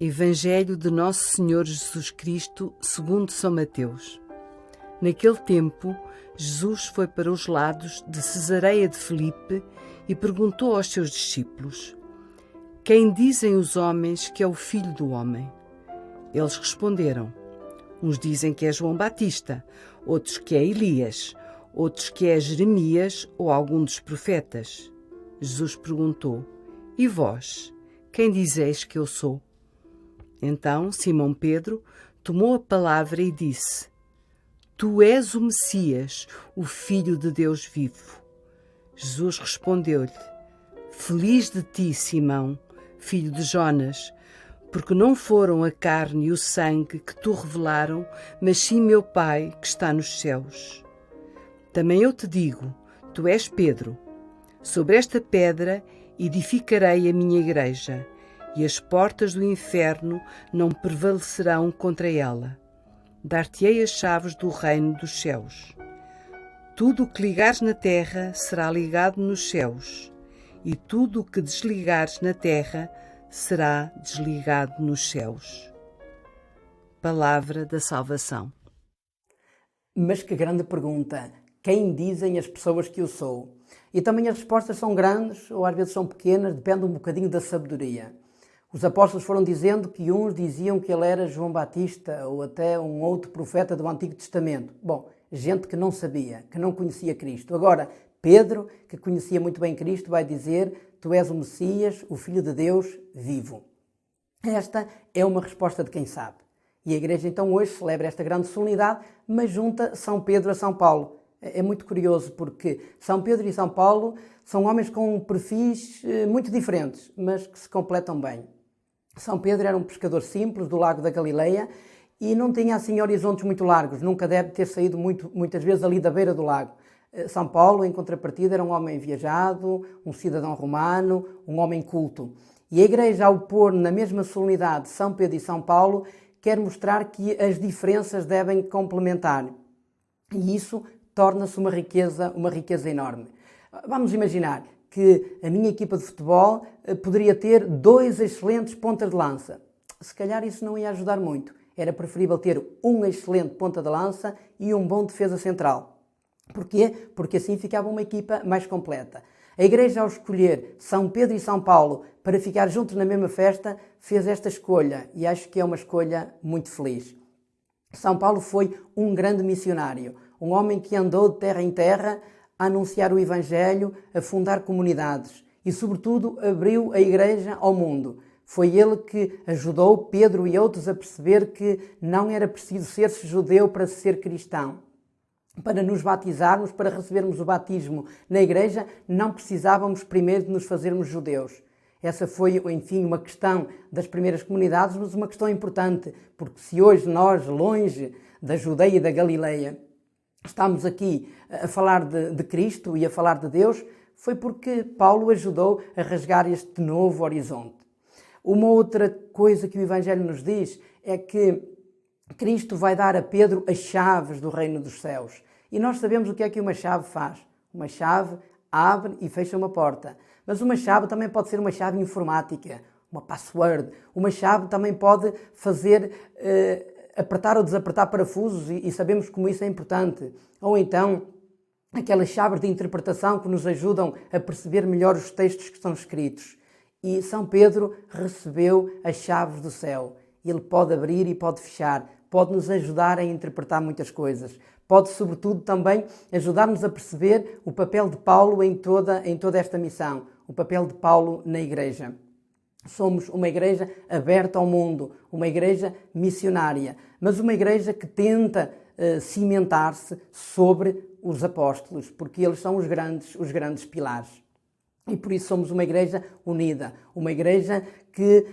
Evangelho de Nosso Senhor Jesus Cristo, segundo São Mateus. Naquele tempo, Jesus foi para os lados de Cesareia de Filipe e perguntou aos seus discípulos: Quem dizem os homens que é o Filho do Homem? Eles responderam: Uns dizem que é João Batista, outros que é Elias, outros que é Jeremias ou algum dos profetas. Jesus perguntou: E vós, quem dizeis que eu sou? Então Simão Pedro tomou a palavra e disse: Tu és o Messias, o Filho de Deus vivo. Jesus respondeu-lhe: Feliz de ti, Simão, filho de Jonas, porque não foram a carne e o sangue que te revelaram, mas sim meu Pai que está nos céus. Também eu te digo, tu és Pedro. Sobre esta pedra edificarei a minha igreja, e as portas do inferno não prevalecerão contra ela. Dar-te-ei as chaves do reino dos céus. Tudo o que ligares na terra será ligado nos céus, e tudo o que desligares na terra será desligado nos céus. Palavra da salvação. Mas que grande pergunta! Quem dizem as pessoas que eu sou? E também as respostas são grandes, ou às vezes são pequenas, depende um bocadinho da sabedoria. Os apóstolos foram dizendo que uns diziam que ele era João Batista ou até um outro profeta do Antigo Testamento. Bom, gente que não sabia, que não conhecia Cristo. Agora, Pedro, que conhecia muito bem Cristo, vai dizer: Tu és o Messias, o Filho de Deus vivo. Esta é uma resposta de quem sabe. E a Igreja então hoje celebra esta grande solenidade, mas junta São Pedro a São Paulo. É muito curioso porque São Pedro e São Paulo são homens com perfis muito diferentes, mas que se completam bem. São Pedro era um pescador simples do lago da Galileia e não tinha assim horizontes muito largos, nunca deve ter saído muitas vezes ali da beira do lago. São Paulo, em contrapartida, era um homem viajado, um cidadão romano, um homem culto. E a Igreja, ao pôr na mesma solenidade São Pedro e São Paulo, quer mostrar que as diferenças devem complementar. E isso torna-se uma riqueza enorme. Vamos imaginar que a minha equipa de futebol poderia ter 2 excelentes pontas de lança. Se calhar isso não ia ajudar muito. Era preferível ter um excelente ponta de lança e um bom defesa central. Porquê? Porque assim ficava uma equipa mais completa. A Igreja, ao escolher São Pedro e São Paulo para ficar juntos na mesma festa, fez esta escolha e acho que é uma escolha muito feliz. São Paulo foi um grande missionário, um homem que andou de terra em terra a anunciar o Evangelho, a fundar comunidades e, sobretudo, abriu a Igreja ao mundo. Foi ele que ajudou Pedro e outros a perceber que não era preciso ser-se judeu para ser cristão. Para nos batizarmos, para recebermos o batismo na Igreja, não precisávamos primeiro de nos fazermos judeus. Essa foi, enfim, uma questão das primeiras comunidades, mas uma questão importante, porque se hoje nós, longe da Judeia e da Galileia, estamos aqui a falar de Cristo e a falar de Deus, foi porque Paulo ajudou a rasgar este novo horizonte. Uma outra coisa que o Evangelho nos diz é que Cristo vai dar a Pedro as chaves do reino dos céus. E nós sabemos o que é que uma chave faz. Uma chave abre e fecha uma porta. Mas uma chave também pode ser uma chave informática, uma password. Uma chave também pode fazer apertar ou desapertar parafusos e sabemos como isso é importante. Ou então, aquelas chaves de interpretação que nos ajudam a perceber melhor os textos que estão escritos. E São Pedro recebeu as chaves do céu. Ele pode abrir e pode fechar, pode nos ajudar a interpretar muitas coisas. Pode, sobretudo, também ajudar-nos a perceber o papel de Paulo em toda esta missão, o papel de Paulo na Igreja. Somos uma Igreja aberta ao mundo, uma Igreja missionária, mas uma Igreja que tenta cimentar-se sobre os apóstolos, porque eles são os grandes pilares. E por isso somos uma Igreja unida, uma Igreja que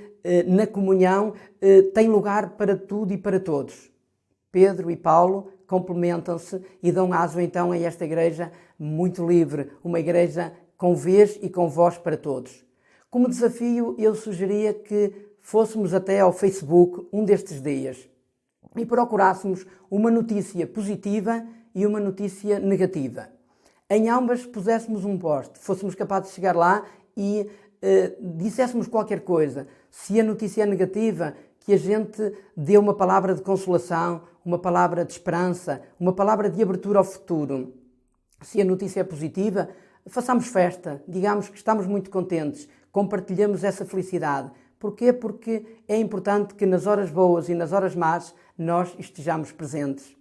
na comunhão tem lugar para tudo e para todos. Pedro e Paulo complementam-se e dão aso então a esta Igreja muito livre, uma Igreja com vez e com voz para todos. Como desafio, eu sugeria que fôssemos até ao Facebook um destes dias e procurássemos uma notícia positiva e uma notícia negativa. Em ambas puséssemos um post, fôssemos capazes de chegar lá e disséssemos qualquer coisa, se a notícia é negativa, que a gente dê uma palavra de consolação, uma palavra de esperança, uma palavra de abertura ao futuro. Se a notícia é positiva, façamos festa, digamos que estamos muito contentes, compartilhemos essa felicidade. Porquê? Porque é importante que nas horas boas e nas horas más nós estejamos presentes.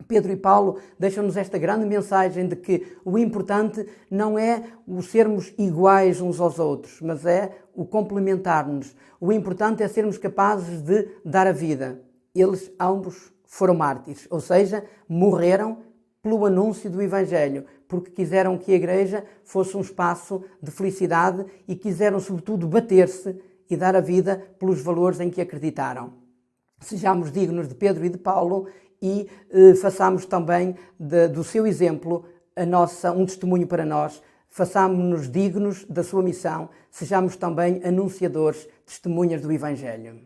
Pedro e Paulo deixam-nos esta grande mensagem de que o importante não é o sermos iguais uns aos outros, mas é o complementar-nos. O importante é sermos capazes de dar a vida. Eles ambos foram mártires, ou seja, morreram pelo anúncio do Evangelho, porque quiseram que a Igreja fosse um espaço de felicidade e quiseram, sobretudo, bater-se e dar a vida pelos valores em que acreditaram. Sejamos dignos de Pedro e de Paulo e façamos também do seu exemplo um testemunho para nós. Façamos-nos dignos da sua missão, sejamos também anunciadores, testemunhas do Evangelho.